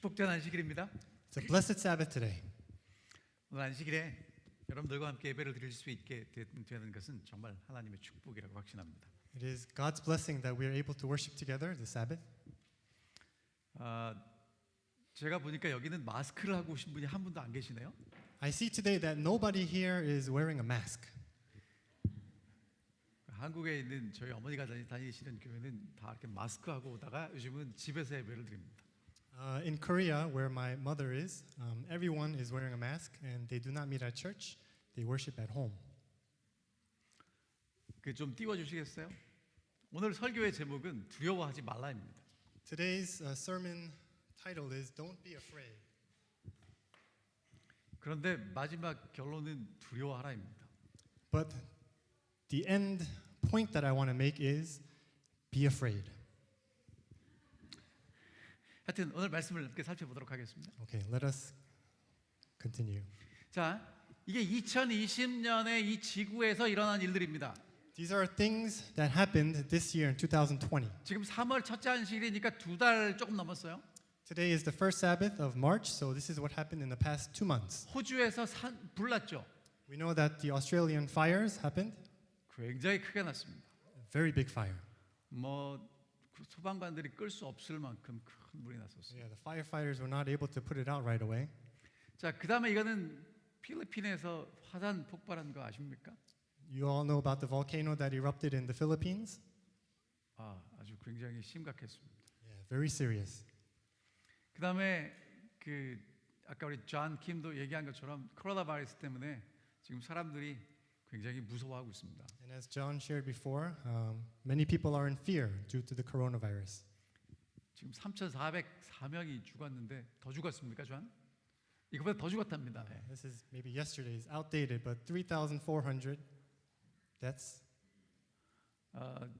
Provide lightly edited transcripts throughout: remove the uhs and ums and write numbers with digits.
축복된 안식일입니다. It's a blessed Sabbath today. 오늘 안식일에 여러분들과 함께 예배를 드릴 수 있게 되는 것은 정말 하나님의 축복이라고 확신합니다. It is God's blessing that we are able to worship together this Sabbath. 제가 보니까 여기는 마스크를 하고 오신 분이 한 분도 안 계시네요. I see today that nobody here is wearing a mask. 한국에 있는 저희 어머니가 다니시는 교회는 다 이렇게 마스크하고 오다가 요즘은 집에서 예배를 드립니다. In Korea, where my mother is, everyone is wearing a mask and they do not meet at church. They worship at home. 그 좀 띄워주시겠어요? 오늘 설교의 제목은 두려워하지 말라입니다. Today's sermon title is Don't Be Afraid. 그런데 마지막 결론은 두려워하라입니다. But the end point that I want to make is be afraid. 하여튼 오늘 말씀을 함께 살펴보도록 하겠습니다. Okay, let us continue. 자, 이게 2020년에 이 지구에서 일어난 일들입니다. These are things that happened this year in 2020. 지금 3월 첫째 안식일이니까 2달 조금 넘었어요. Today is the first Sabbath of March, so this is what happened in the past 2 months. 호주에서 불 났죠. We know that the Australian fires happened, 굉장히 크게 났습니다. a very big fire. 그 소방관들이 끌 수 없을 만큼 큰 불이 났었어요. Yeah, the firefighters were not able to put it out right away. 자, 그다음에 이거는 필리핀에서 화산 폭발한 거 아십니까? You all know about the volcano that erupted in the Philippines. 아주 굉장히 심각했습니다. Yeah, very serious. 그다음에 그 아까 우리 존 킴도 얘기한 것처럼 코로나 바이러스 때문에 지금 사람들이 굉장히 무서워하고 있습니다. And as John shared before, many people are in fear due to the coronavirus. 지금 3,404명이 죽었는데 더 죽었습니까, 존? 이거보다 더 죽었답니다. 네. This is maybe yesterday's outdated, but 3,400 deaths.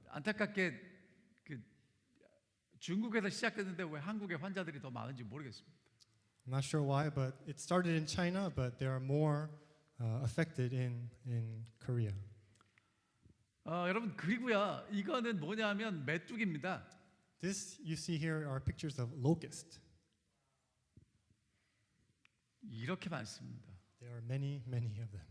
안타깝게 그 중국에서 시작됐는데 왜 한국의 환자들이 더 많은지 모르겠습니다. I'm not sure why, but it started in China, but there are more affected in Korea. 여러분 그리고요, 이거는 뭐냐면 메뚜기입니다. This you see here are pictures of locust. 이렇게 많습니다. There are many, many of them.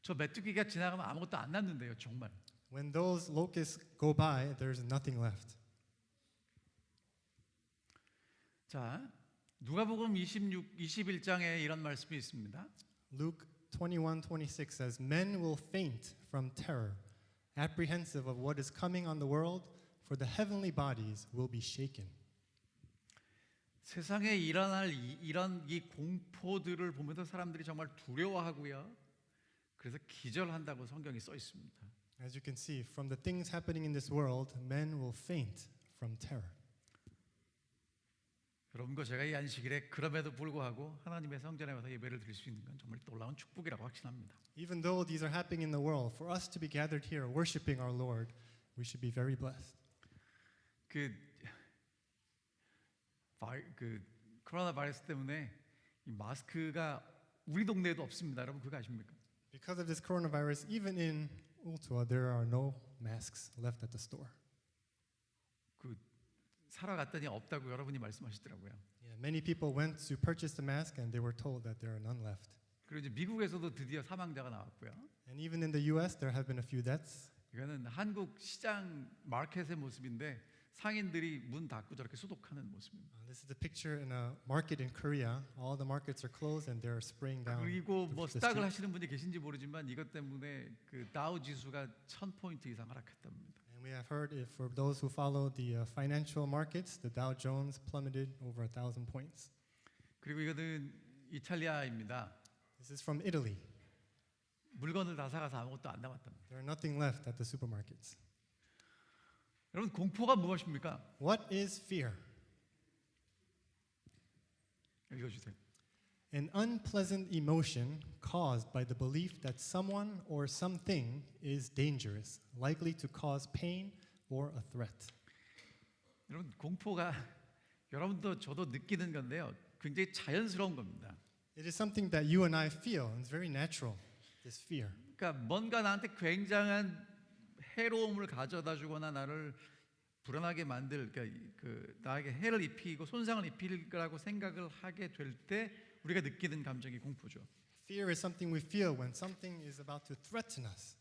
저 메뚜기가 지나가면 아무것도 안 남는데요, 정말. When those locusts go by, there's nothing left. 자, 누가복음 21장에 이런 말씀이 있습니다. Luke 21:26 says, "Men will faint from terror, apprehensive of what is coming on the world, for the heavenly bodies will be shaken." 세상에 일어날 이런 이 공포들을 보면서 사람들이 정말 두려워하고요. 그래서 기절한다고 성경이 써 있습니다. As you can see, from the things happening in this world, men will faint from terror. 여러분과 제가 이 안식일에 그럼에도 불구하고 하나님의 성전에 와서 예배를 드릴 수 있는 건 정말 놀라운 축복이라고 확신합니다. Even though these are happening in the world, for us to be gathered here worshiping our Lord, we should be very blessed. 그 코로나 바이러스 때문에 이 마스크가 우리 동네에도 없습니다. 여러분 그거 아십니까? Because of this coronavirus, even in Ultua, there are no masks left at the store. 그 사러 갔더니 없다고 여러분이 말씀하시더라고요. Yeah, many people went to purchase the mask and they were told that there are none left. 그리고 이제 미국에서도 드디어 사망자가 나왔고요. And even in the US, there have been a few deaths. 이거는 한국 시장 마켓의 모습인데 상인들이 문 닫고 저렇게 소독하는 모습입니다. This is a picture in a market in Korea. All the markets are closed and they're spraying down. 그리고 뭐 the 스탁을 street. 하시는 분이 계신지 모르지만 이것 때문에 그 다우 지수가 1000포인트 이상 하락했답니다. And we have heard if for those who follow the financial markets, the Dow Jones plummeted over 1,000 points. 그리고 이거는 이탈리아입니다. This is from Italy. 물건을 다 사가서 아무것도 안 남았답니다. There are nothing left at the supermarkets. 여러분 공포가 무엇입니까? What is fear? 읽어주세요. An unpleasant emotion caused by the belief that someone or something is dangerous, likely to cause pain or a threat. 여러분 공포가 여러분도 저도 느끼는 건데요. 굉장히 자연스러운 겁니다. It is something that you and I feel, and it's very natural, this fear. 그러니까 뭔가 나한테 굉장한 해로움을 가져다 주거나 나를 불안하게 만들 그 나에게 해를 입히고 손상을 입힐 거라고 생각을 하게 될 때 우리가 느끼는 감정이 공포죠. Fear is something we feel when something is about to threaten us.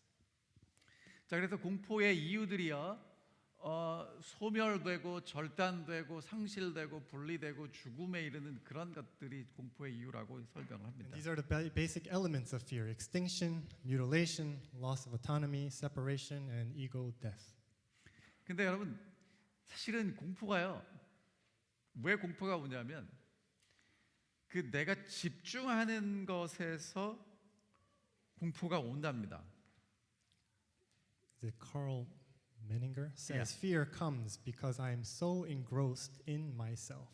자, 그래서 공포의 이유들이요, 소멸되고 절단되고 상실되고 분리되고 죽음에 이르는 그런 것들이 공포의 이유라고 설명을 And 합니다. these are the basic elements of fear: extinction, mutilation, loss of autonomy, separation, and ego death. 근데 여러분, 사실은 공포가요, 왜 공포가 오냐면 그 내가 집중하는 것에서 공포가 온답니다. The Carl Menninger says, Yeah. fear comes because I am so engrossed in myself.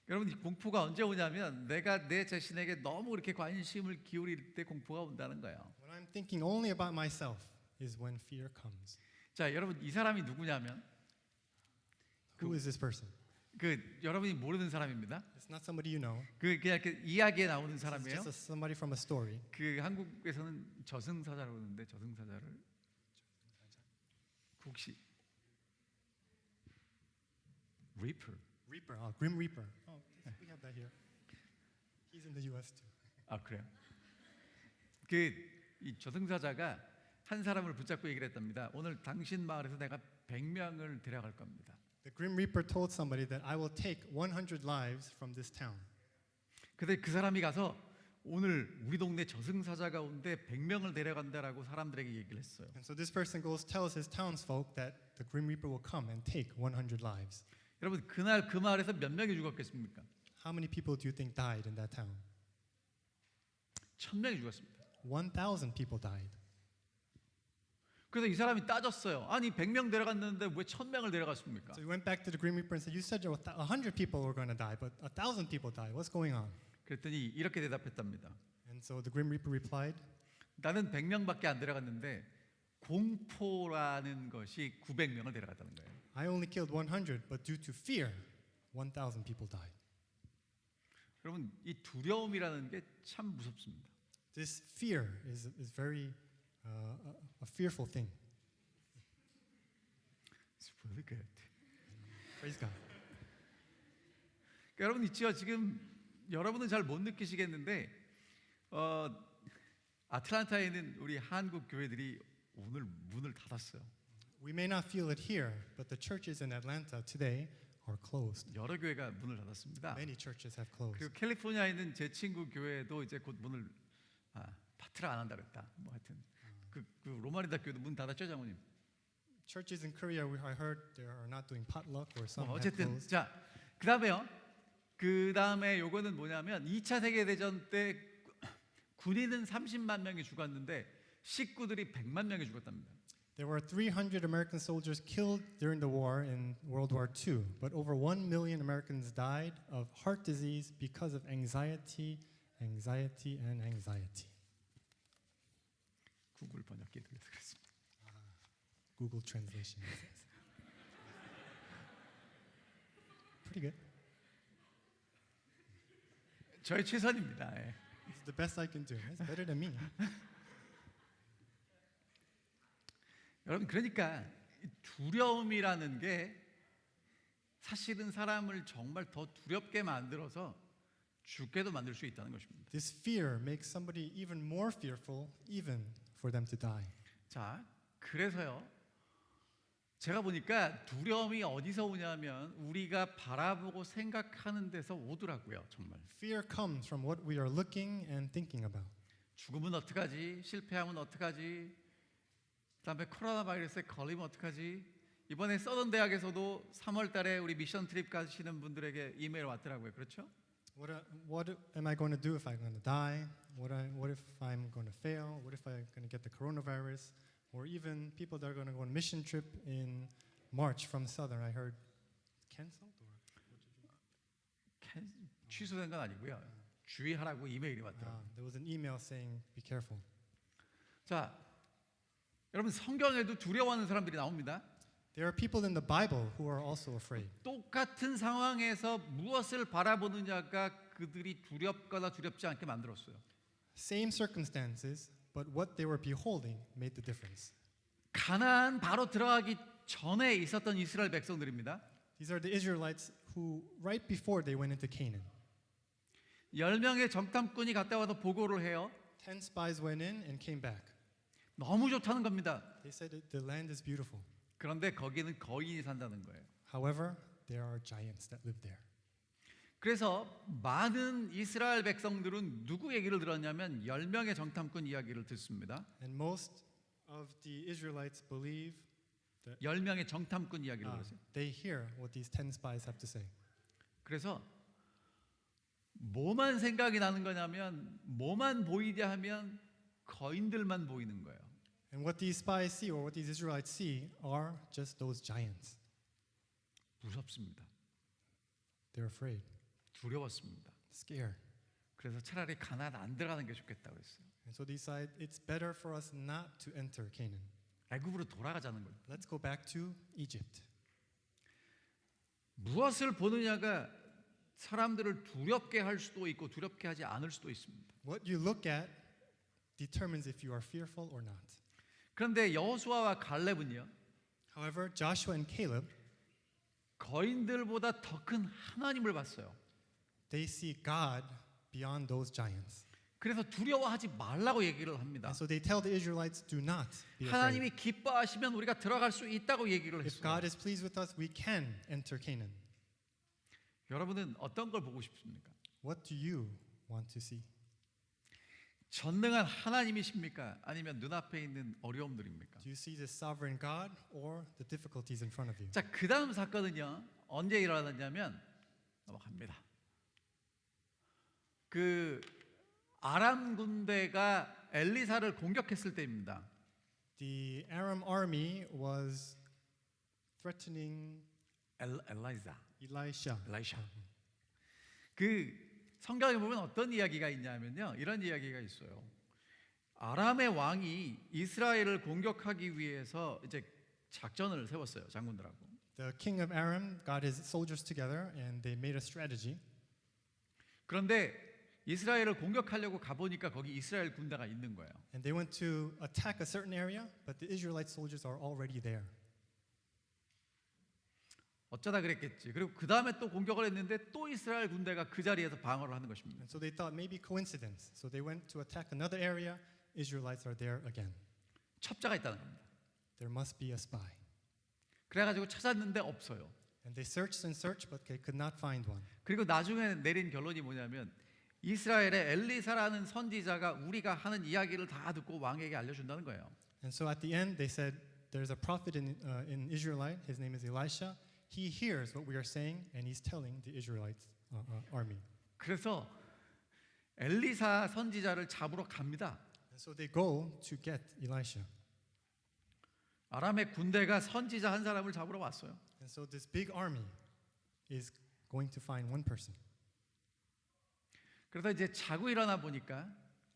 여러분, 이 공포가 언제 오냐면 내가 내 자신에게 너무 이렇게 관심을 기울일 때 공포가 온다는 거예요. When I'm thinking only about myself is when fear comes. 자, 여러분, 이 사람이 누구냐면 Who is this person? 그 여러분이 모르는 사람입니다. It's not somebody you know. 그 그냥 그 이야기에 나오는 It's 사람이에요. just somebody from a story. 그 한국에서는 저승사자라고 그러는데 저승사자를 혹시 Reaper. Reaper, Grim Reaper. Oh, we have that here. He's in the U.S. too. 아, 그래요? 그 이 저승사자가 한 사람을 붙잡고 얘기를 했답니다. 오늘 당신 마을에서 내가 100명을 데려갈 겁니다. The Grim Reaper told somebody that I will take 100 lives from this town. 근데 그 사람이 가서 오늘 우리 동네 저승사자가 온데 100명을 데려간다라고 사람들에게 얘기를 했어요. And so this person goes tells his townsfolk that the Grim Reaper will come and take 100 lives. 여러분, 그날 그 마을에서 몇 명이 죽었겠습니까? How many people do you think died in that town? 1000명이 죽었습니다. 1,000 people died. 그래서 이 사람이 따졌어요. 아니 100명 데려갔는데 왜 1000명을 데려갔습니까? So he went back to the Grim Reaper and said, "You said 100 people were going to die, but 1,000 people died. What's going on?" 그랬더니 이렇게 대답했답니다. And so the Grim Reaper replied, 나는 100명밖에 안 데려갔는데 공포라는 것이 900명을 데려갔다는 거예요. "I only killed 100, but due to fear, 1,000 people died." 여러분, 이 두려움이라는 게 참 무섭습니다. This fear is very a fearful thing. It's really good. Praise God. 그러니까 여러분 있죠. 지금 여러분은 잘 못 느끼시겠는데 아틀란타에 있는 우리 한국 교회들이 오늘 문을 닫았어요. We may not feel it here, but the churches in Atlanta today are closed. 여러 교회가 문을 닫았습니다. Many churches have closed. 그리고 캘리포니아에 있는 제 친구 교회도 이제 곧 문을 파트를 안 한다 그랬다. 뭐 하여튼 그 로마리다 교회도 문 닫았죠, 장모님. Churches in Korea, I heard they are not doing potluck or some have 어쨌든 closed. 자, 그다음에요. 그다음에 요거는 뭐냐면 2차 세계 대전 때 군인은 30만 명이 죽었는데 식구들이 100만 명이 죽었답니다. There were 300 American soldiers killed during the war in World War II, but over 1 million Americans died of heart disease because of anxiety. 구글 번역기 들려서 그렇습니다. Google translation. Pretty good. 저의 최선입니다. 예. It's the best I can do. It's better than me. 여러분, 그러니까 이 두려움이라는 게 사실은 사람을 정말 더 두렵게 만들어서 죽게도 만들 수 있다는 것입니다. This fear makes somebody even more fearful, even for them to die. 자, 그래서요. 제가 보니까 두려움이 어디서 오냐면 우리가 바라보고 생각하는 데서 오더라고요, 정말. Fear comes from what we are looking and thinking about. 죽으면 어떡하지? 실패하면 어떡하지? 그다음에 코로나 바이러스에 걸리면 어떡하지? 이번에 서던 대학에서도 3월 달에 우리 미션 트립 가시는 분들에게 이메일 왔더라고요. 그렇죠? What am I going to do if I'm going to die? What if I'm going to fail? What if I'm going to get the coronavirus? Or even people that are going to go on a mission trip in March from Southern, I heard canceled or 취소된 건 아니고요. 주의하라고 이메일이 왔더라고요. there was an email saying be careful. 자, 여러분 성경에도 두려워하는 사람들이 나옵니다. There are people in the Bible who are also afraid. 똑같은 상황에서 무엇을 바라보느냐가 그들이 두렵거나 두렵지 않게 만들었어요. Same circumstances, but what they were beholding made the difference. 가나안 바로 들어가기 전에 있었던 이스라엘 백성들입니다. These are the Israelites who, right before they went into Canaan, 10명의 정탐꾼이 갔다 와서 보고를 해요. 10 spies went in and came back. 너무 좋다는 겁니다. They said that the land is beautiful. 그런데 거기는 거인이 산다는 거예요. However, there are giants that live there. 그래서 많은 이스라엘 백성들은 누구 얘기를 들었냐면 10명의 정탐꾼 이야기를 듣습니다. And most of the Israelites believe 10명의 정탐꾼 이야기를 들었어요. they hear what these 10 spies have to say. 그래서 뭐만 생각이 나는 거냐면 뭐만 보이냐 하면 거인들만 보이는 거예요. And what these spies see, or what these Israelites see, are just those giants. 무섭습니다. They're afraid, 두려웠습니다. scared. 그래서 차라리 가나안 안 들어가는 게 좋겠다고 했어요. And so they decide it's better for us not to enter Canaan. 애굽으로 돌아가자는 거예요. Let's go back to Egypt. 무엇을 보느냐가 사람들을 두렵게 할 수도 있고 두렵게 하지 않을 수도 있습니다. What you look at determines if you are fearful or not. 그런데 여호수아와 갈렙은요. However, Joshua and Caleb, 거인들보다 더 큰 하나님을 봤어요. they see God beyond those giants. 그래서 두려워하지 말라고 얘기를 합니다. And so they tell the Israelites, do not be afraid. 하나님이 기뻐하시면 우리가 들어갈 수 있다고 얘기를 If 했어요. God is pleased with us, we can enter Canaan. 여러분은 어떤 걸 보고 싶습니까? What do you want to see? 전능한 하나님이십니까? 아니면 눈앞에 있는 어려움들입니까? Do you see the sovereign God or the difficulties in front of you? 자, 그 다음 사건은요. 언제 일어났냐면 넘어갑니다. 그 아람 군대가 엘리사를 공격했을 때입니다. The Aram army was threatening 엘라이사. Elisha. 그 성경에 보면 어떤 이야기가 있냐면요. 이런 이야기가 있어요. 아람의 왕이 이스라엘을 공격하기 위해서 이제 작전을 세웠어요. 장군들하고. The king of Aram got his soldiers together and they made a strategy. 그런데 이스라엘을 공격하려고 가보니까 거기 이스라엘 군대가 있는 거예요. And they went to attack a certain area, but the Israelite soldiers are already there. 어쩌다 그랬겠지. 그리고 그 다음에 또 공격을 했는데 또 이스라엘 군대가 그 자리에서 방어를 하는 것입니다. And so they thought maybe coincidence. So they went to attack another area. Israelites are there again. 첩자가 있다는 겁니다. There must be a spy. 그래가지고 찾았는데 없어요. And they searched and searched, but they could not find one. 그리고 나중에 내린 결론이 뭐냐면 이스라엘의 엘리사라는 선지자가 우리가 하는 이야기를 다 듣고 왕에게 알려준다는 거예요. And so at the end, they said, there's a prophet in Israelite. His name is Elisha. He hears what we are saying, and he's telling the Israelite army. 그래서 엘리사 선지자를 잡으러 갑니다. And so they go to get Elisha. 아람의 군대가 선지자 한 사람을 잡으러 왔어요. And so this big army is going to find one person. 그래서 이제 자고 일어나 보니까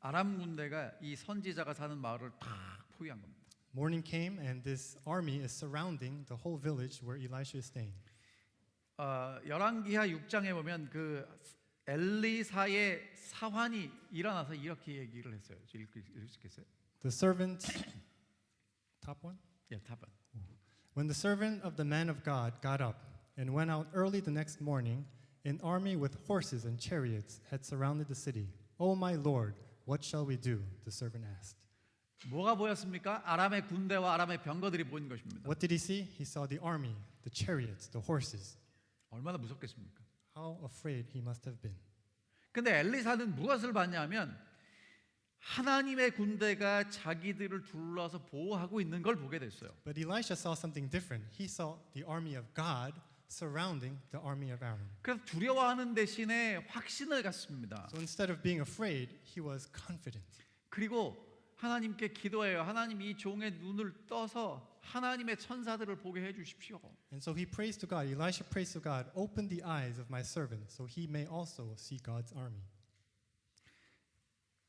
아람 군대가 이 선지자가 사는 마을을 다 포위한 겁니다. Morning came, and this army is surrounding the whole village where Elisha is staying. 열왕기하 6장에 보면 그 엘리사의 사환이 일어나서 이렇게 얘기를 했어요. 읽을 수 있겠어요? The servant, top one? 예, 답은. When the servant of the man of God got up and went out early the next morning, an army with horses and chariots had surrounded the city. Oh my Lord, what shall we do? The servant asked. 뭐가 보였습니까? 아람의 군대와 아람의 병거들이 보인 것입니다. What did he see? He saw the army, the chariots, the horses. 얼마나 무섭겠습니까? How afraid he must have been. 근데 엘리사는 무엇을 봤냐면 하나님의 군대가 자기들을 둘러서 보호하고 있는 걸 보게 됐어요. But Elisha saw something different. He saw the army of God surrounding the army of Aram. 그래서 두려워하는 대신에 확신을 갖습니다. So instead of being afraid, he was confident. 그리고 하나님께 기도해요. 하나님 이 종의 눈을 떠서 하나님의 천사들을 보게 해 주십시오. And so he prays to God. Elisha prays to God, open the eyes of my servant so he may also see God's army.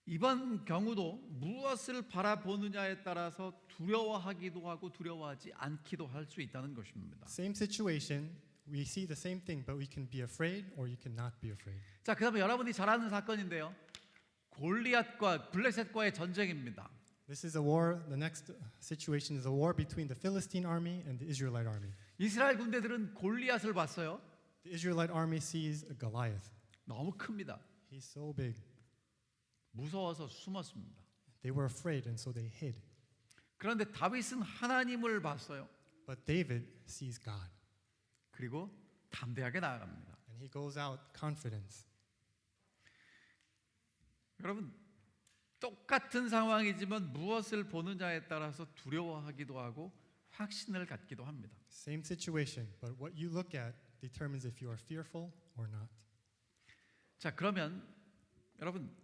이번 경우도 무엇을 바라보느냐에 따라서 두려워하기도 하고 두려워하지 않기도 할 수 있다는 것입니다. Same situation, we see the same thing, but we can be afraid or you cannot be afraid. 자, 그다음에 여러분이 잘 아는 사건인데요. 골리앗과 블레셋과의 전쟁입니다. This is a war. The next situation is a war between the Philistine army and the Israelite army. 이스라엘 군대들은 골리앗을 봤어요. The Israelite army sees a Goliath. 너무 큽니다. He's so big. 무서워서 숨었습니다. They were afraid, and so they hid. 그런데 다윗은 하나님을 봤어요. But David sees God, 그리고 담대하게 나아갑니다. and he goes out confident. 여러분, 똑같은 상황이지만 무엇을 보느냐에 따라서 두려워하기도 하고 확신을 갖기도 합니다. Same situation, but what you look at determines if you are fearful or not. 자, 그러면 여러분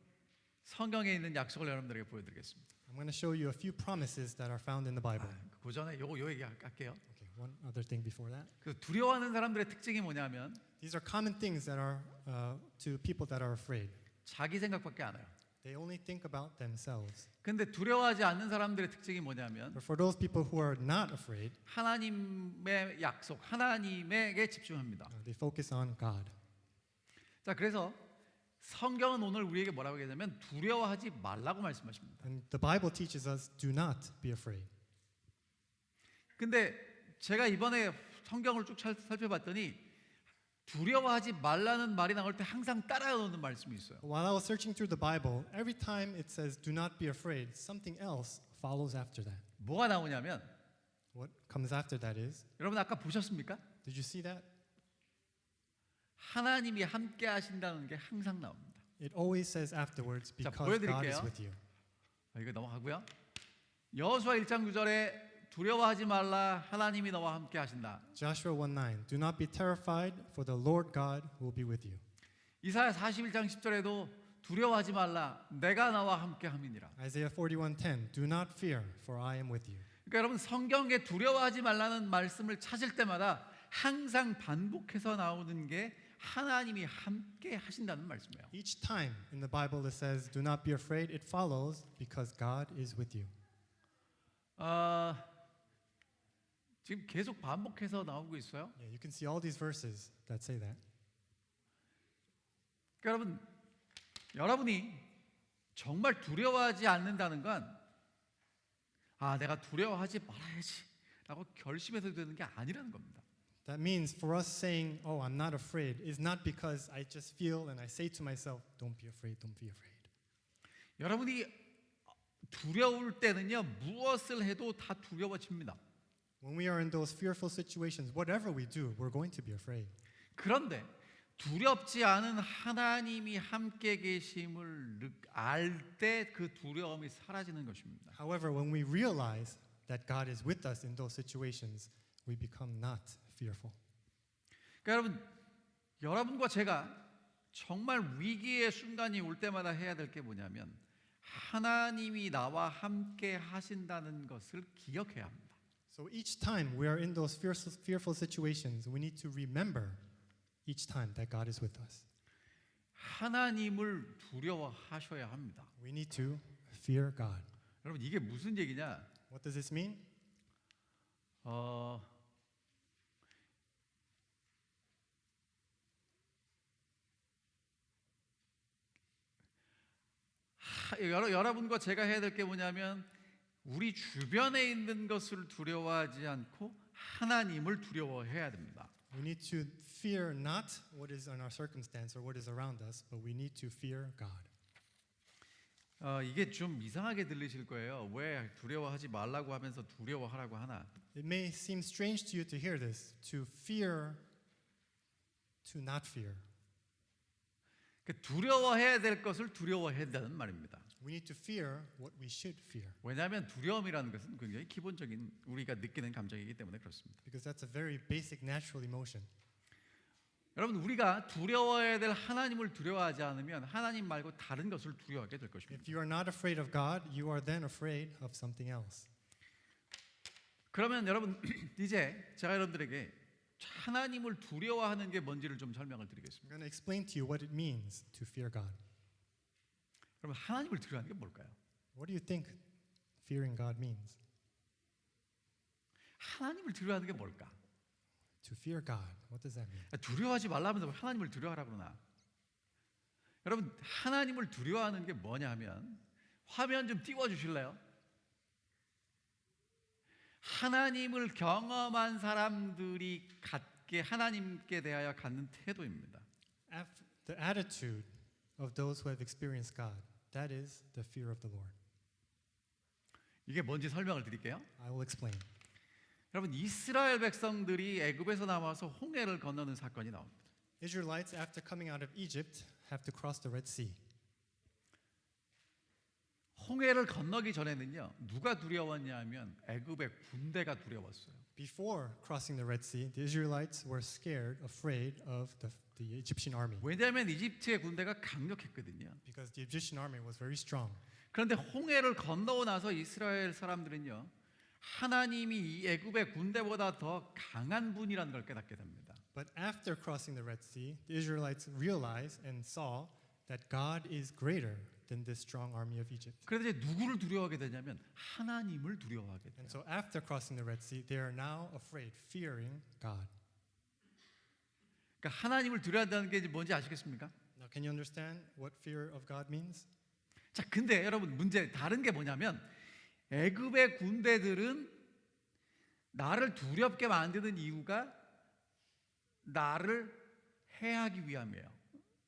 성경에 있는 약속을 여러분들에게 보여드리겠습니다. I'm going to show you a few promises that are found in the Bible. 그 전에 요 얘기 할게요. Okay, one other thing before that. 그 두려워하는 사람들의 특징이 뭐냐면 These are common things that are to people that are afraid. 자기 생각밖에 안 해요. They only think about themselves. 근데 두려워하지 않는 사람들의 특징이 뭐냐면 But for those people who are not afraid, 하나님의 약속, 하나님에게 집중합니다. they focus on God. 자, 그래서 성경은 오늘 우리에게 뭐라고 얘기하냐면 두려워하지 말라고 말씀하십니다. And the Bible teaches us, do not be afraid. 근데 제가 이번에 성경을 쭉 살펴봤더니 두려워하지 말라는 말이 나올 때 항상 따라오는 말씀이 있어요. While I was searching through the Bible, every time it says, do not be afraid, something else follows after that. 뭐가 나오냐면 What comes after that is, 여러분 아까 보셨습니까? did you see that? 하나님이 함께 하신다는 게 항상 나옵니다. It always says afterwards, 자, because God is 보여드릴게요. with you. 이거 넘어가고요. 여호수아 1장 9절에 두려워하지 말라 하나님이 너와 함께 하신다. Joshua 1:9, do not be terrified, for the Lord God will be with you. 이사야 41장 10절에도 두려워하지 말라 내가 나와 함께 함이니라. Isaiah 41:10, do not fear, for I am with you. 그러니까 여러분 성경에 두려워하지 말라는 말씀을 찾을 때마다 항상 반복해서 나오는 게 하나님이 함께 하신다는 말씀이에요. Each time in the Bible it says, do not be afraid, it follows because God is with you. 지금 계속 반복해서 나오고 있어요. Yeah, you can see all these verses that say that. 그러니까 여러분이 정말 두려워하지 않는다는 건 내가 두려워하지 말아야지라고 결심해서 되는 게 아니라는 겁니다. That means for us saying, oh, I'm not afraid, is not because I just feel and I say to myself, don't be afraid, don't be afraid. 여러분이 두려울 때는요 무엇을 해도 다 두려워집니다. When we are in those fearful situations, whatever we do, we're going to be afraid. 그런데 두렵지 않은 하나님이 함께 계심을 알 때 그 두려움이 사라지는 것입니다. However, when we realize that God is with us in those situations, we become not fearful. 그러니까 여러분과 제가 정말 위기의 순간이 올 때마다 해야 될 게 뭐냐면 하나님이 나와 함께 하신다는 것을 기억해야 합니다. So each time we are in those fearful situations, we need to remember each time that God is with us. 하나님을 두려워하셔야 합니다. We need to fear God. 여러분 이게 무슨 얘기냐? What does this mean? 여러분과 제가 해야 될 게 뭐냐면 우리 주변에 있는 것을 두려워하지 않고 하나님을 두려워해야 됩니다. We need to fear not what is in our circumstance or what is around us, but we need to fear God. 이게 좀 이상하게 들리실 거예요. 왜 두려워하지 말라고 하면서 두려워하라고 하나? It may seem strange to you to hear this, to fear, to not fear. 두려워해야 될 것을 두려워해야 된다는 말입니다. We need to fear what we should fear. 왜냐하면 두려움이라는 것은 굉장히 기본적인 우리가 느끼는 감정이기 때문에 그렇습니다. Because that's a very basic natural emotion. 여러분 우리가 두려워해야 될 하나님을 두려워하지 않으면 하나님 말고 다른 것을 두려워하게 될 것입니다. If you are not afraid of God, you are then afraid of something else. 그러면 여러분 이제 제가 여러분들에게 하나님을 두려워하는 게 뭔지를 좀 설명을 드리겠습니다. I'm going to explain to you what it means to fear God. 여러분 하나님을 두려워하는 게 뭘까요? What do you think fearing God means? 하나님을 두려워하는 게 뭘까? To fear God, what does that mean? 두려워하지 말라면서 하나님을 두려워하라 그러나? 여러분 하나님을 두려워하는 게 뭐냐 하면 화면 좀 띄워 주실래요? 하나님을 경험한 사람들이 갖게 하나님께 대하여 갖는 태도입니다. The attitude of those who have experienced God, that is the fear of the Lord. 이게 뭔지 설명을 드릴게요. I will explain. 여러분 이스라엘 백성들이 애굽에서 나와서 홍해를 건너는 사건이 나옵니다. Israelites, after coming out of Egypt, have to cross the Red Sea. 홍해를 건너기 전에는요 누가 두려웠냐면 애굽의 군대가 두려웠어요. Before crossing the Red Sea, the Israelites were scared, afraid of the Egyptian army 왜냐하면 이집트의 군대가 강력했거든요. because the Egyptian army was very strong. 그런데 홍해를 건너고 나서 이스라엘 사람들은요 하나님이 이 애굽의 군대보다 더 강한 분이라는 걸 깨닫게 됩니다. But after crossing the Red Sea, the Israelites realized and saw that God is greater than this strong army of Egypt. 그래서 이제 누구를 두려워하게 되냐면 하나님을 두려워하게 돼요. And so after crossing the Red Sea, they are now afraid, fearing God. 그러니까 하나님을 두려워한다는 게 뭔지 아시겠습니까? Now, can you understand what fear of God means? 자, 근데 여러분 문제 다른 게 뭐냐면 애굽의 군대들은 나를 두렵게 만드는 이유가 나를 해하기 위함이에요.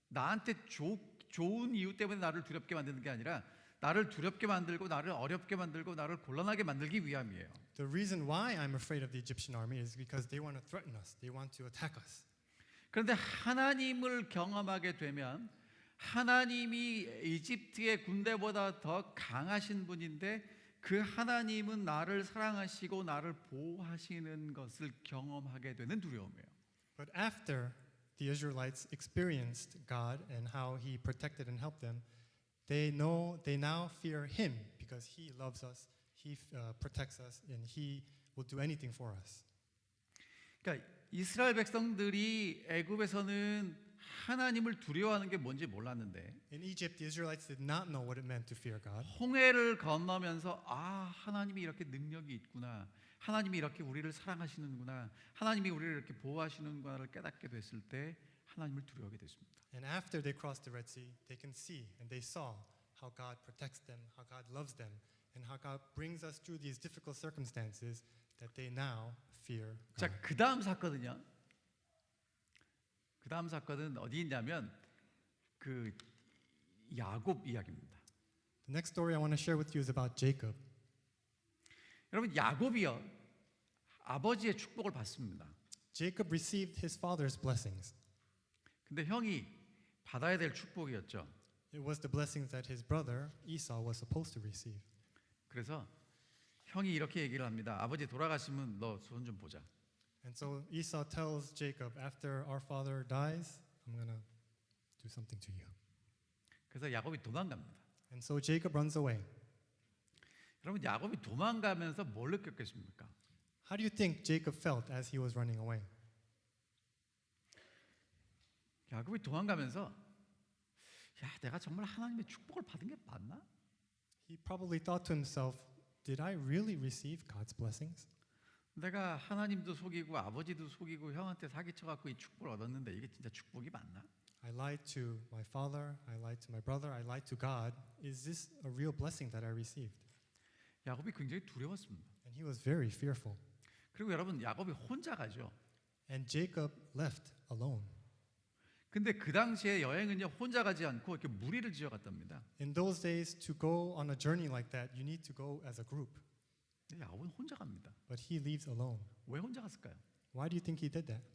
나한테 좋은 이유 때문에 나를 두렵게 만드는 게 아니라 나를 두렵게 만들고 나를 어렵게 만들고 나를 곤란하게 만들기 위함이에요. The reason why I'm afraid of the Egyptian army is because they want to threaten us. They want to attack us. 그런데 하나님을 경험하게 되면 하나님이 이집트의 군대보다 더 강하신 분인데 그 하나님은 나를 사랑하시고 나를 보호하시는 것을 경험하게 되는 두려움이에요. But after the Israelites experienced God and how He protected and helped them, they now fear Him because He loves us, He protects us, and He will do anything for us. 그러니까 이스라엘 백성들이 애굽에서는 하나님을 두려워하는 게 뭔지 몰랐는데 In Egypt, the Israelites did not know what it meant to fear God. 홍해를 건너면서 아 하나님이 이렇게 능력이 있구나, 하나님이 이렇게 우리를 사랑하시는구나, 하나님이 우리를 이렇게 보호하시는구나를 깨닫게 됐을 때 하나님을 두려워하게 됐습니다. And after they crossed the Red Sea, they can see and they saw how God protects them, how God loves them, and how God brings us through these difficult circumstances that they now fear 자, God. 그 다음 사건은요. 그 다음 사건은 어디 있냐면 그 야곱 이야기입니다. The next story I want to share with you is about Jacob. 여러분 야곱이요 아버지의 축복을 받습니다. Jacob received his father's blessings. 근데 형이 받아야 될 축복이었죠. It was the blessings that his brother Esau was supposed to receive. 그래서 형이 이렇게 얘기를 합니다. 아버지 돌아가시면 너 손 좀 보자. And so Esau tells Jacob, after our father dies, I'm going to do something to you. 그래서 야곱이 도망갑니다. And so Jacob runs away. 여러분 야곱이 도망가면서 뭘 느꼈겠습니까? How do you think Jacob felt as he was running away? 야곱이 도망가면서 야 내가 정말 하나님의 축복을 받은 게 맞나? He probably thought to himself, did I really receive God's blessings? 내가 하나님도 속이고 아버지도 속이고 형한테 사기쳐갖고 이 축복을 얻었는데 이게 진짜 축복이 맞나? I lied to my father, I lied to my brother, I lied to God. Is this a real blessing that I received? 야곱이 굉장히 두려웠습니다. And he was very fearful. 그리고 여러분 야곱이 혼자 가죠. And Jacob left alone. 근데 그 당시에 여행은요 혼자 가지 않고 이렇게 무리를 지어 갔답니다. In those days, to go on a journey like that, you need to go as a group. 야곱은 혼자 갑니다. But he leaves alone. 왜 혼자 갔을까요? Why do you think he did that?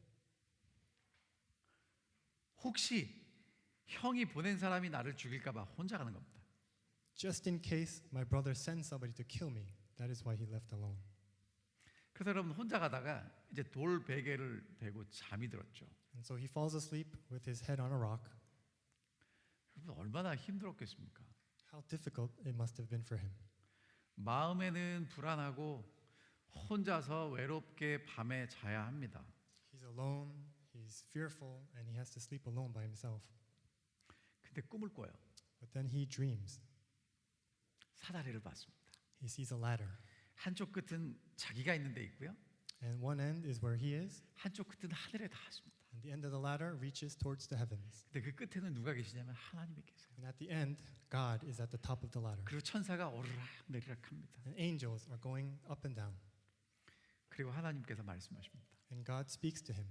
혹시 형이 보낸 사람이 나를 죽일까봐 혼자 가는 겁니다. Just in case my brother sends somebody to kill me. That is why he left alone. 그래서 여러분 혼자 가다가 이제 돌 베개를 베고 잠이 들었죠. And so he falls asleep with his head on a rock. 여러분 얼마나 힘들었겠습니까? How difficult it must have been for him. 마음에는 불안하고 혼자서 외롭게 밤에 자야 합니다. He's alone, he's fearful, and he has to sleep alone by himself. 근데 꿈을 꿔요. But then he dreams. 사다리를 봤습니다. He sees a ladder. 한쪽 끝은 자기가 있는 데 있고요. And one end is where he is, 한쪽 끝은 하늘에 닿았습니다. and the end of the ladder reaches towards the heavens. 근데 그 끝에는 누가 계시냐면 하나님이 계세요. And at the end, God is at the top of the ladder. 그리고 천사가 오르락 내리락 합니다. And angels are going up and down. 그리고 하나님께서 말씀하십니다. And God speaks to him.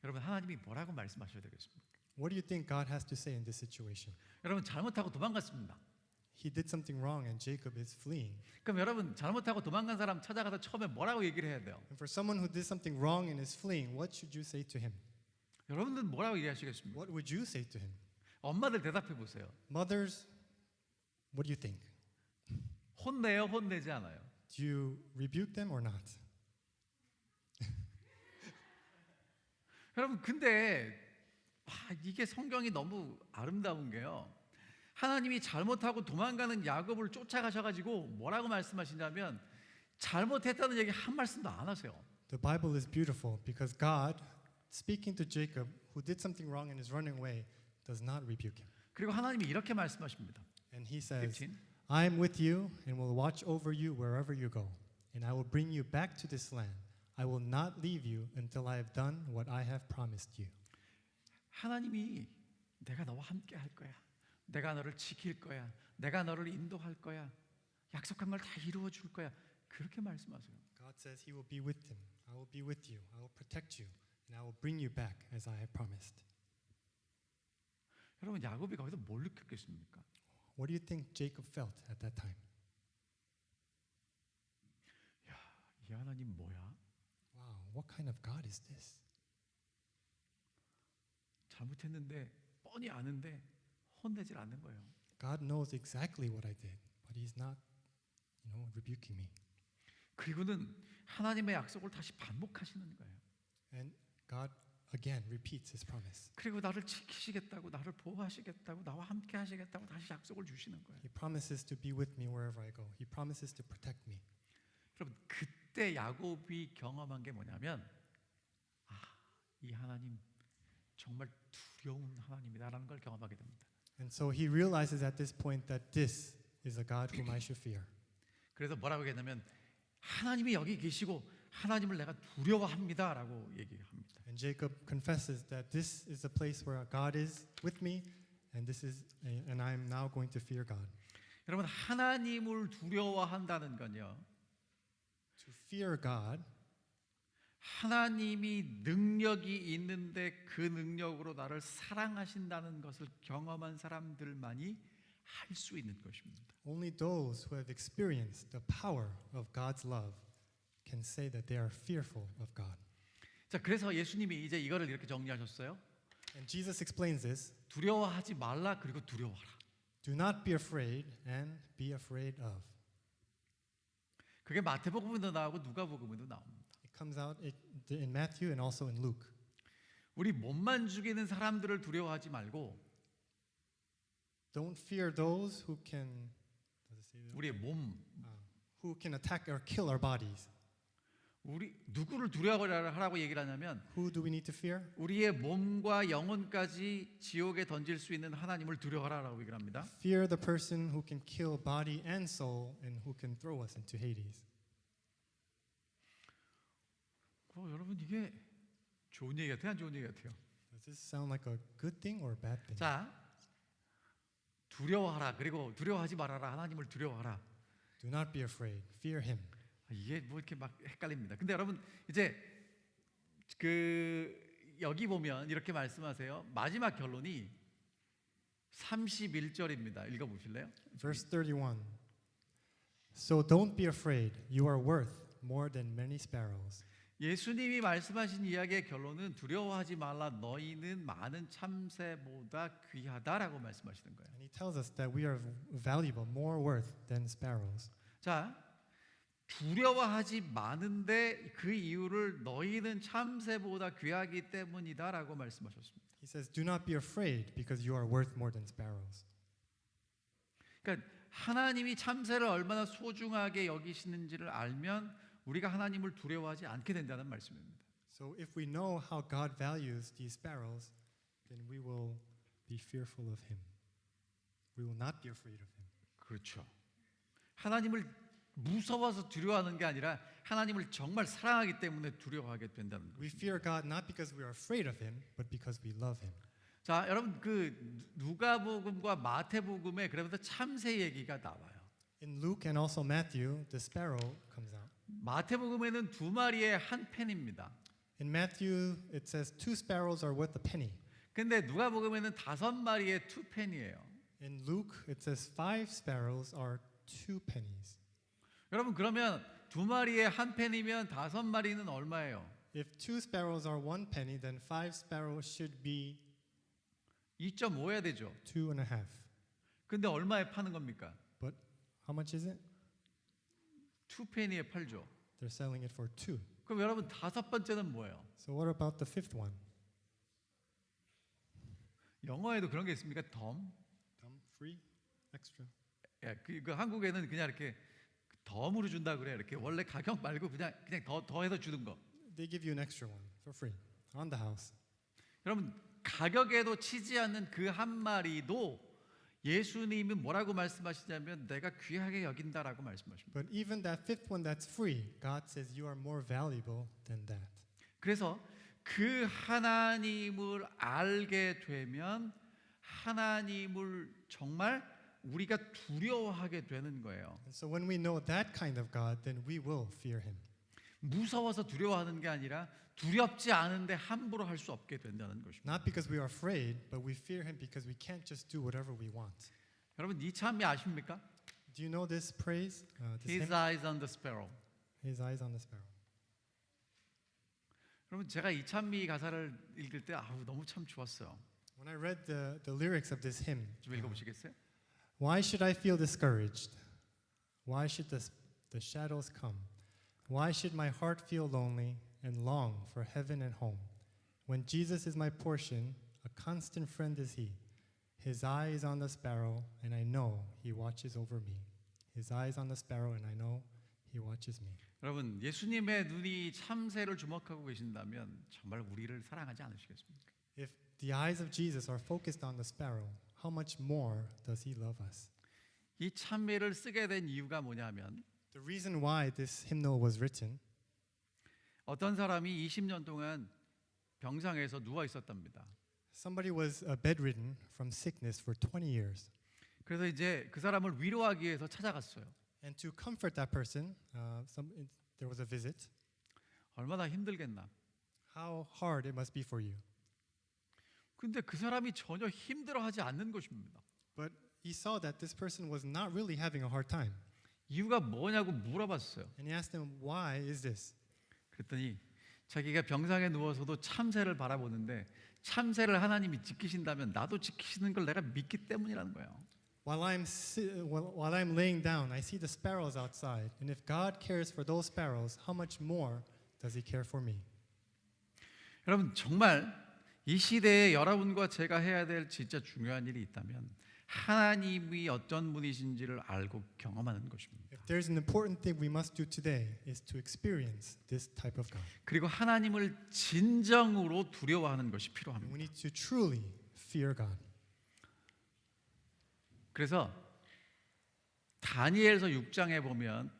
여러분 하나님이 뭐라고 말씀하셔야 되겠습니까? What do you think God has to say in this situation? 여러분 잘못하고 도망갔습니다. He did something wrong and Jacob is fleeing. 그럼 여러분 잘못하고 도망간 사람 찾아가서 처음에 뭐라고 얘기를 해야 돼요? And for someone who did something wrong and is fleeing, what should you say to him? 여러분들은 뭐라고 얘기하시겠습니까? What would you say to him? 엄마들 대답해 보세요. Mothers, what do you think? 혼내요, 혼내지 않아요? Do you rebuke them or not? 여러분 근데 이게 성경이 너무 아름다운 게요. 하나님이 잘못하고 도망가는 야곱을 쫓아가셔가지고 뭐라고 말씀하시냐면 잘못했다는 얘기 한 말씀도 안 하세요. The Bible is beautiful because God, speaking to Jacob, who did something wrong and is running away, does not rebuke him. 그리고 하나님이 이렇게 말씀하십니다. And he says, 15. I am with you and will watch over you wherever you go. And I will bring you back to this land. I will not leave you until I have done what I have promised you. 하나님이 내가 너와 함께 할 거야. 내가 너를 지킬 거야. 내가 너를 인도할 거야. 약속한 걸 다 이루어 줄 거야. 그렇게 말씀하세요. God says he will be with him. I will be with you. I will protect you. And I will bring you back as I have promised. 여러분 야곱이 거기서 뭘 느꼈겠습니까? What do you think Jacob felt at that time? 이 하나님 뭐야? Wow, what kind of God is this? 잘못했는데 뻔히 아는데 혼내질 않는 거예요. God knows exactly what I did, but he's not, rebuking me. 그리고는 하나님의 약속을 다시 반복하시는 거예요. And God again repeats his promise. 그리고 나를 지키시겠다고, 나를 보호하시겠다고, 나와 함께 하시겠다고 다시 약속을 주시는 거예요. He promises to be with me wherever I go. He promises to protect me. 여러분 그때 야곱이 경험한 게 뭐냐면 이 하나님 정말 두려운 하나님이다라는 걸 경험하게 됩니다. And so he realizes at this point that this is a God whom I should fear. 그래서 뭐라고 했냐면 하나님이 여기 계시고 하나님을 내가 두려워합니다라고 얘기합니다. And Jacob confesses that this is a place where God is with me, and I am now going to fear God. 여러분 하나님을 두려워한다는 건요. To fear God, 하나님이 능력이 있는데 그 능력으로 나를 사랑하신다는 것을 경험한 사람들만이 할 수 있는 것입니다. only those who have experienced the power of God's love can say that they are fearful of God. 자, 그래서 예수님이 이제 이거를 이렇게 정리하셨어요. And Jesus explains this. 두려워하지 말라 그리고 두려워하라. Do not be afraid and be afraid of. 그게 마태복음에도 나오고 누가복음에도 나옵니다. It comes out in Matthew and also in Luke. 우리 몸만 죽이는 사람들을 두려워하지 말고 Don't fear those who can, does it say that? 우리의 몸, Who can attack or kill our bodies. 우리 누구를 두려워하라고 얘기를 하냐면 Who do we need to fear? 우리의 몸과 영혼까지 지옥에 던질 수 있는 하나님을 두려워하라고 얘기를 합니다. Fear the person who can kill body and soul and who can throw us into Hades. 여러분 이게 좋은 얘기 같아요, 안 좋은 얘기 같아요? Does this sound like a good thing or a bad thing? 자, 두려워하라 그리고 두려워하지 말아라. 하나님을 두려워하라. Do not be afraid. Fear him. 이게 뭐 이렇게 막 헷갈립니다. 근데 여러분 이제 여기 보면 이렇게 말씀하세요. 마지막 결론이 31절입니다. 읽어 보실래요? Verse 31. So don't be afraid. You are worth more than many sparrows. 예수님이 말씀하신 이야기의 결론은 두려워하지 말라. 너희는 많은 참새보다 귀하다라고 말씀하시는 거예요. And he tells us that we are valuable, more worth than sparrows. 자, 두려워하지 마는데 그 이유를 너희는 참새보다 귀하기 때문이다라고 말씀하셨습니다. He says, do not be afraid because you are worth more than sparrows. 그러니까 하나님이 참새를 얼마나 소중하게 여기시는지를 알면 우리가 하나님을 두려워하지 않게 된다는 말씀입니다. So if we know how God values these sparrows, then we will be fearful of him. We will not be afraid of him. 그렇죠. 하나님을 무서워서 두려워하는 게 아니라 하나님을 정말 사랑하기 때문에 두려워하게 된다는 We 것입니다. fear God not because we are afraid of him, but because we love him. 자, 여러분 누가복음과 마태복음에 그러면서 참새 얘기가 나와요. In Luke and also Matthew, the sparrow comes out. 마태복음에는 두 마리의 한 펜입니다. In Matthew, it says 2 sparrows are worth a penny. 근데 누가복음에는 5마리의 투 펜이에요. In Luke, it says 5 sparrows are 2 pennies. 여러분 그러면 두 마리의 한 펜이면 5마리는 얼마예요? If 2 sparrows are 1 penny, then 5 sparrows should be 2.5야 되죠. 2.5. 근데 얼마에 파는 겁니까? But how much is it? 투 펜이에 팔죠. They're selling it for 2. 그럼 여러분 다섯 번째는 뭐예요? So what about the 5th one? 영어에도 그런 게 있습니까? 덤? Free? Extra? 예, 그 한국에는 그냥 이렇게 덤으로 준다 그래. 이렇게 원래 가격 말고 그냥 더 해서 주는 거. They give you an extra one for free on the house. 여러분 가격에도 치지 않는 그 한 마리도 예수님이 뭐라고 말씀하시냐면 내가 귀하게 여긴다라고 말씀하십니다. But even that 5th one that's free, God says you are more valuable than that. 그래서 그 하나님을 알게 되면 하나님을 정말 우리가 두려워하게 되는 거예요. And so when we know that kind of God, then we will fear him. 무서워서 두려워하는 게 아니라 두렵지 않은데 함부로 할 수 없게 된다는 것입니다. Not because we are afraid, but we fear him because we can't just do whatever we want. 여러분 이 찬미 아십니까? Do you know this praise? This His hymn? eyes on the sparrow. His eyes on the sparrow. 여러분 제가 이 찬미 가사를 읽을 때 너무 참 좋았어요. When I read the lyrics of this hymn, 좀 읽어보시겠어요? why should I feel discouraged? Why should the shadows come? Why should my heart feel lonely and long for heaven and home? When Jesus is my portion, a constant friend is he. His eye is on the sparrow, and I know he watches over me. His eye is on the sparrow, and I know he watches me. 여러분 예수님의 눈이 참새를 주목하고 계신다면 정말 우리를 사랑하지 않으시겠습니까? If the eyes of Jesus are focused on the sparrow, how much more does he love us? 이 찬미를 쓰게 된 이유가 뭐냐면 The reason why this hymnal was written, 어떤 사람이 20년 동안 병상에서 누워 있었답니다. somebody was bedridden from sickness for 20 years. 그래서 이제 그 사람을 위로하기 위해서 찾아갔어요. And to comfort that person, there was a visit. 얼마나 힘들겠나. How hard it must be for you. 근데 그 사람이 전혀 힘들어하지 않는 것입니다. But he saw that this person was not really having a hard time. 이유가 뭐냐고 물어봤어요. And he asked him, why is this? 그랬더니 자기가 병상에 누워서도 참새를 바라보는데 참새를 하나님이 지키신다면 나도 지키시는 걸 내가 믿기 때문이라는 거예요. While I'm laying down, I see the sparrows outside. And if God cares for those sparrows, how much more does he care for me? 여러분 정말 이 시대에 여러분과 제가 해야 될 진짜 중요한 일이 있다면 하나님이 어떤 분이신지를 알고 경험하는 것입니다. If there's an important thing we must do today is to experience this type of God. 그리고 하나님을 진정으로 두려워하는 것이 And 필요합니다. we need to truly fear God. 그래서 다니엘서 6장에 보면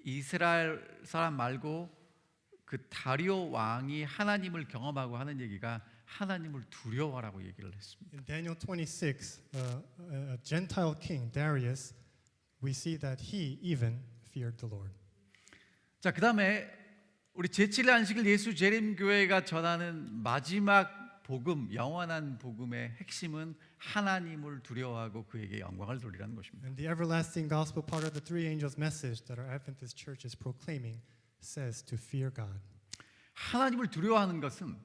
이스라엘 사람 말고 그 다리오 왕이 하나님을 경험하고 하는 얘기가 하나님을 두려워하라고 얘기를 했습니다. In Daniel 26, a Gentile king, Darius, we see that he even feared the Lord. 자, 그다음에 우리 제7일 안식일 예수 재림 교회가 전하는 마지막 복음, 영원한 복음의 핵심은 하나님을 두려워하고 그에게 영광을 돌리라는 것입니다. And the everlasting gospel part of the three angels' message that our Adventist church is proclaiming says to fear God. 하나님을 두려워하는 것은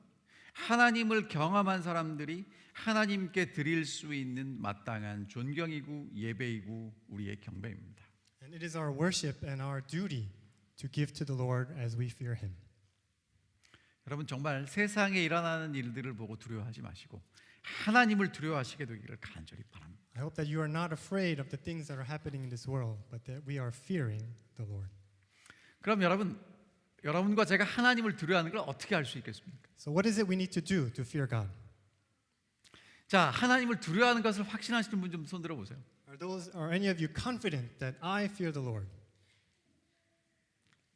하나님을 경험한 사람들이 하나님께 드릴 수 있는 마땅한 존경이고 예배이고 우리의 경배입니다. And it is our worship and our duty to give to the Lord as we fear him. 여러분 정말 세상에 일어나는 일들을 보고 두려워하지 마시고 하나님을 두려워하시게 되기를 간절히 바랍니다. I hope that you are not afraid of the things that are happening in this world, but that we are fearing the Lord. 그럼 여러분과 제가 하나님을 두려워하는 걸 어떻게 알 수 있겠습니까? So what is it we need to do to fear God? 자, 하나님을 두려워하는 것을 확신하시는 분 좀 손 들어 보세요. Are any of you confident that I fear the Lord?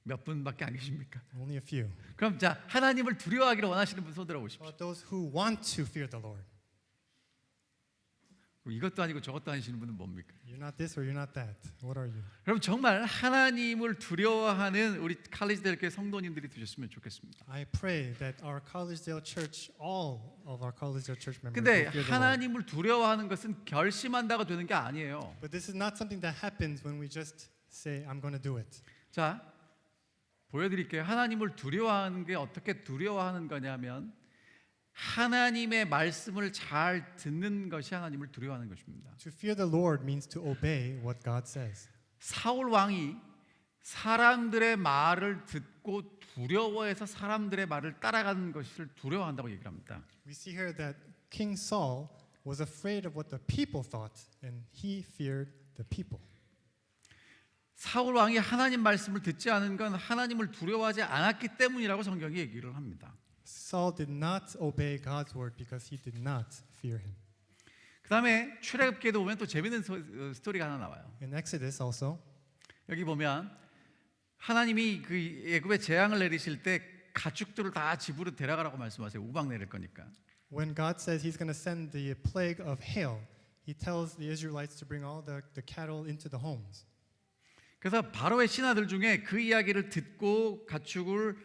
몇 분밖에 안 계십니까? Only a few. 그럼 자, 하나님을 두려워하기를 원하시는 분 손 들어 보십시오. About those who want to fear the Lord. 이것도 아니고 저것도 아니시는 분은 뭡니까? You're not this or you're not that. What are you? 여러분 정말 하나님을 두려워하는 우리 칼리지데일 교회 성도님들이 되셨으면 좋겠습니다. I pray that our Collegedale Church, all of our Collegedale Church members 근데 will fear the Lord. 하나님을 두려워하는 것은 결심한다고 되는 게 아니에요. But this is not something that happens when we just say, I'm going to do it. 자, 보여드릴게요. 하나님을 두려워하는 게 어떻게 두려워하는 거냐면 하나님의 말씀을 잘 듣는 것이 하나님을 두려워하는 것입니다. To fear the Lord means to obey what God says. 사울 왕이 사람들의 말을 듣고 두려워해서 사람들의 말을 따라가는 것을 두려워한다고 얘기를 합니다. We see here that King Saul was afraid of what the people thought, and he feared the people. 사울 왕이 하나님 말씀을 듣지 않은 건 하나님을 두려워하지 않았기 때문이라고 성경이 얘기를 합니다. Saul did not obey God's word because he did not fear him. 그다음에 출애굽기에도 보면 또 재밌는 스토리가 하나 나와요. In Exodus also, 여기 보면 하나님이 그 애굽에 재앙을 내리실 때 가축들을 다 집으로 데려가라고 말씀하세요. 우박 내릴 거니까. when God says he's going to send the plague of hail, he tells the Israelites to bring all the cattle into the homes. 그래서 바로의 신하들 중에 그 이야기를 듣고 가축을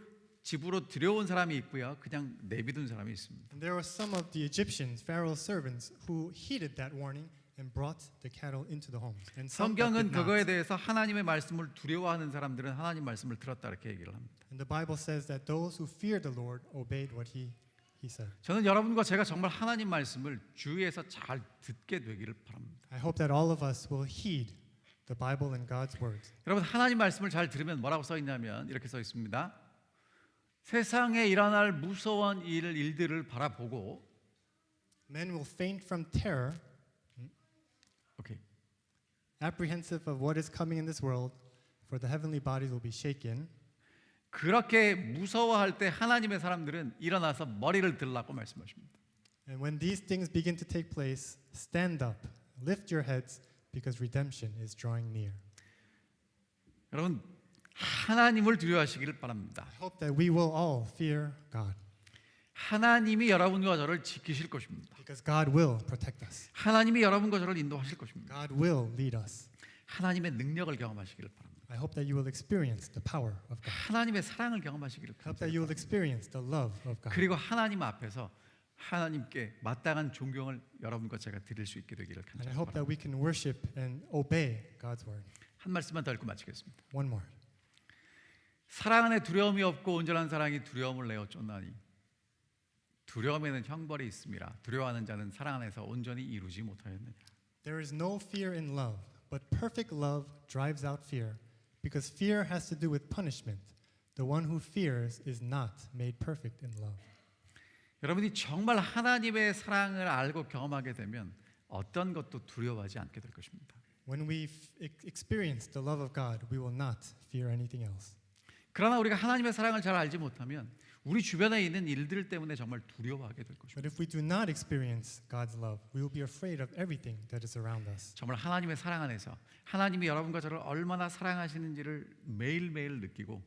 집으로 들여온 사람이 있고요. 그냥 내비둔 사람이 있습니다. And there were some of the Egyptians, Pharaoh's servants, who heeded that warning and brought the cattle into the homes. And some that 성경은 did not. 그거에 대해서 하나님의 말씀을 두려워하는 사람들은 하나님 말씀을 들었다 이렇게 얘기를 합니다. And the Bible says that those who feared the Lord obeyed what he said. 저는 여러분과 제가 정말 하나님 말씀을 주위에서 잘 듣게 되기를 바랍니다. I hope that all of us will heed the Bible and God's words. 여러분 하나님 말씀을 잘 들으면 뭐라고 써 있냐면 이렇게 써 있습니다. 세상에 일어날 무서운 일들을 바라보고 Men will faint from terror, 오케이. apprehensive of what is coming in this world, for the heavenly bodies will be shaken. 그렇게 무서워할 때 하나님의 사람들은 일어나서 머리를 들라고 말씀하십니다. And when these things begin to take place, stand up, lift your heads, because redemption is drawing near. 여러분 하나님을 두려워하시기를 바랍니다. I hope that we will all fear God, 하나님이 여러분과 저를 지키실 것입니다. because God will protect us. 하나님이 여러분과 저를 인도하실 것입니다. God will lead us. 하나님의 능력을 경험하시기를 바랍니다. I hope that you will experience the power of God. 하나님의 사랑을 경험하시기를 I hope that you will 바랍니다. experience the love of God. 그리고 하나님 앞에서 하나님께 마땅한 존경을 여러분과 제가 드릴 수 있게 되기를 And I 간절히 hope that 바랍니다. we can worship and obey God's word. 한 말씀만 더 읽고 마치겠습니다. One more. 사랑 안에 두려움이 없고 온전한 사랑이 두려움을 내어 쫓나니 두려움에는 형벌이 있음이라 두려워하는 자는 사랑 안에서 온전히 이루지 못하였느니라. There is no fear in love, but perfect love drives out fear, because fear has to do with punishment. The one who fears is not made perfect in love. 여러분이 정말 하나님의 사랑을 알고 경험하게 되면 어떤 것도 두려워하지 않게 될 것입니다. When we experience the love of God, we will not fear anything else. 그러나 우리가 하나님의 사랑을 잘 알지 못하면 우리 주변에 있는 일들 때문에 정말 두려워하게 될 것입니다. But if we do not experience God's love, we will be afraid of everything that is around us. 정말 하나님의 사랑 안에서 하나님이 여러분과 저를 얼마나 사랑하시는지를 매일매일 느끼고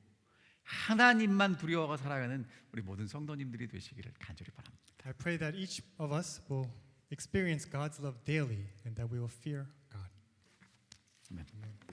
하나님만 두려워하고 살아가는 우리 모든 성도님들이 되시기를 간절히 바랍니다. I pray that each of us will experience God's love daily and that we will fear God. 아멘. Amen.